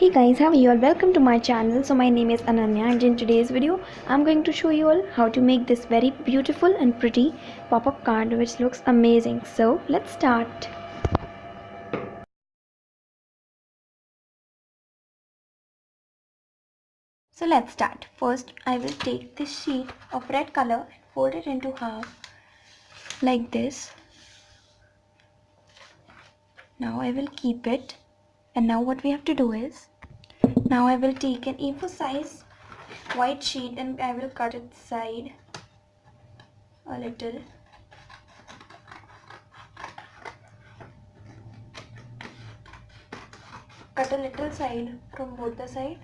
Hey guys, how are you all? Welcome to my channel. So my name is Ananya and in today's video I'm going to show you all how to make this very beautiful and pretty pop-up card which looks amazing. So let's start. So let's start. First I will take this sheet of red color and fold it into half like this. Now I will keep it, and now what we have to do is, now I will take an A4 size white sheet and I will cut its side a little. Cut a little side from both the side.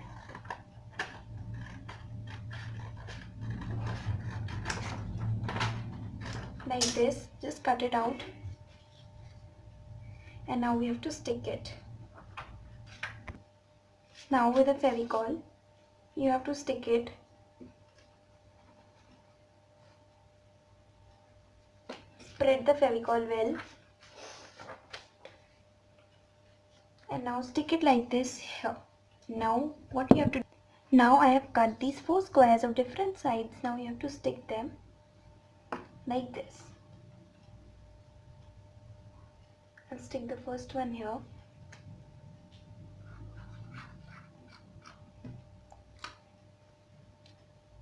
Like this, just cut it out. And now we have to stick it. Now with a Fevicol, you have to stick it. Spread the Fevicol well. And now stick it like this here. Now what you have to do? Now I have cut these 4 squares of different sides. Now you have to stick them like this. I'll stick the first one here.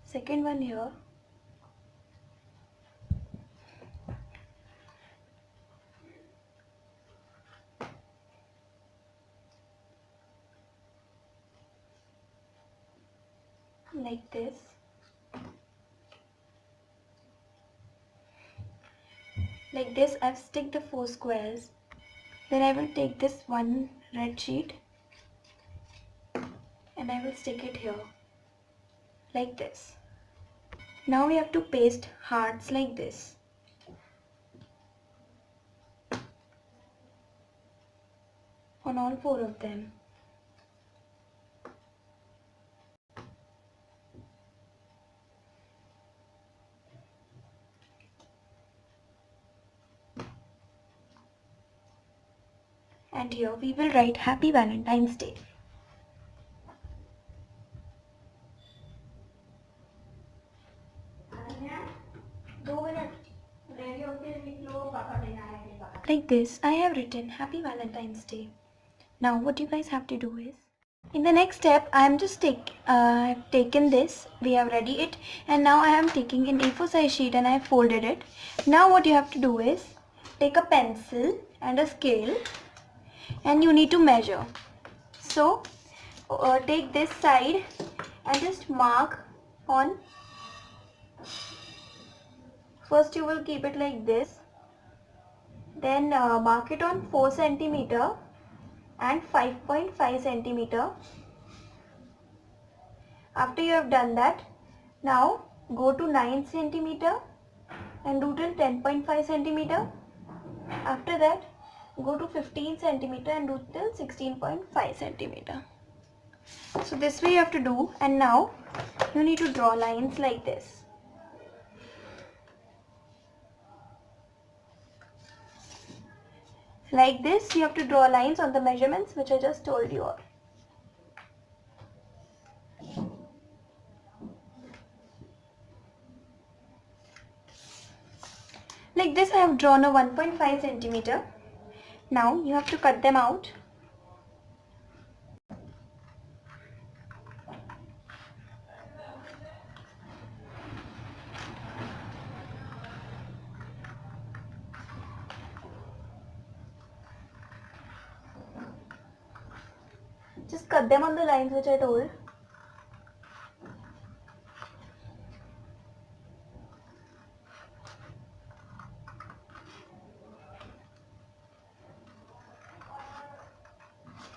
Second one here. Like this. Like this I've stick the 4 squares. Then I will take this one red sheet and I will stick it here like this. Now we have to paste hearts like this. On all 4 of them. And here we will write Happy Valentine's Day. Like this, I have written Happy Valentine's Day. Now what you guys have to do is, in the next step, I am just I've taken this, we have ready it, and now I am taking an A4 size sheet and I have folded it. Now what you have to do is, take a pencil and a scale and you need to measure. So take this side and just mark on. First you will keep it like this, then mark it on 4 centimeter and 5.5 centimeter. After you have done that, now go to 9 centimeter and do till 10.5 centimeter. After that, go to 15 centimeter and do till 16.5 centimeter. So this way you have to do, and now you need to draw lines like this. Like this, you have to draw lines on the measurements which I just told you all. Like this I have drawn a 1.5 centimeter. Now you have to cut them out. Just cut them on the lines which I told.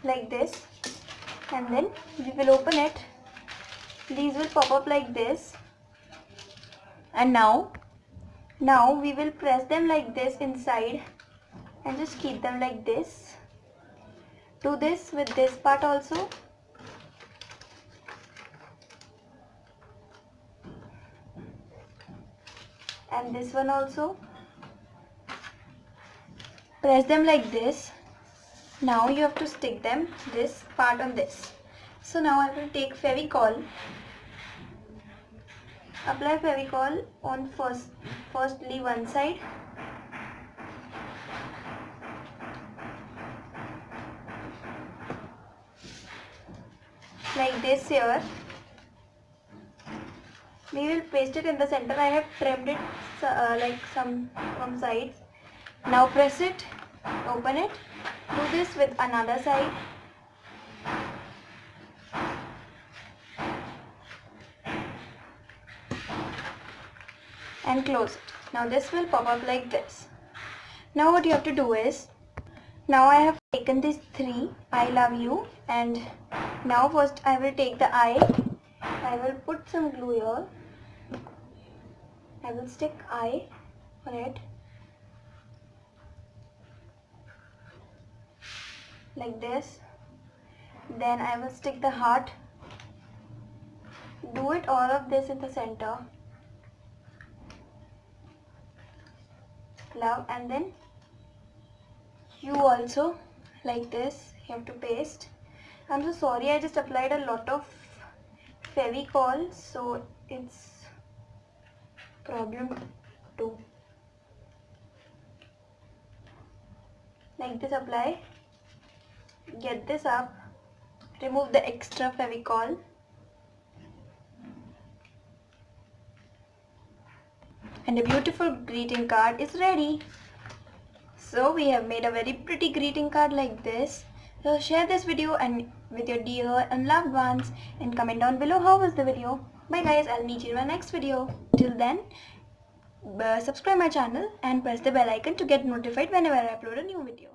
Like this, and then we will open it. These will pop up like this, and now we will press them like this inside and just keep them like this. Do this with this part also. And this one also. Press them like this. Now you have to stick them, this part on this. So now I will take Fevicol. Apply Fevicol on firstly one side. Like this here. We will paste it in the center. I have trimmed it like some from sides. Now press it, open it. Do this with another side. And close it. Now this will pop up like this. Now what you have to do is, now I have taken these three, I love you, and now first I will take the eye. I will put some glue here. I will stick eye on it like this. Then I will stick the heart. Do it all of this in the center. Love, and then you also like this. You have to paste. I'm so sorry, I just applied a lot of Fevicol, so it's problem too. Like this, apply. Get this up. Remove the extra Fevicol. And a beautiful greeting card is ready. So we have made a very pretty greeting card like this. So share this video and with your dear and loved ones, and comment down below how was the video. Bye guys, I'll meet you in my next video. Till then, subscribe my channel and press the bell icon to get notified whenever I upload a new video.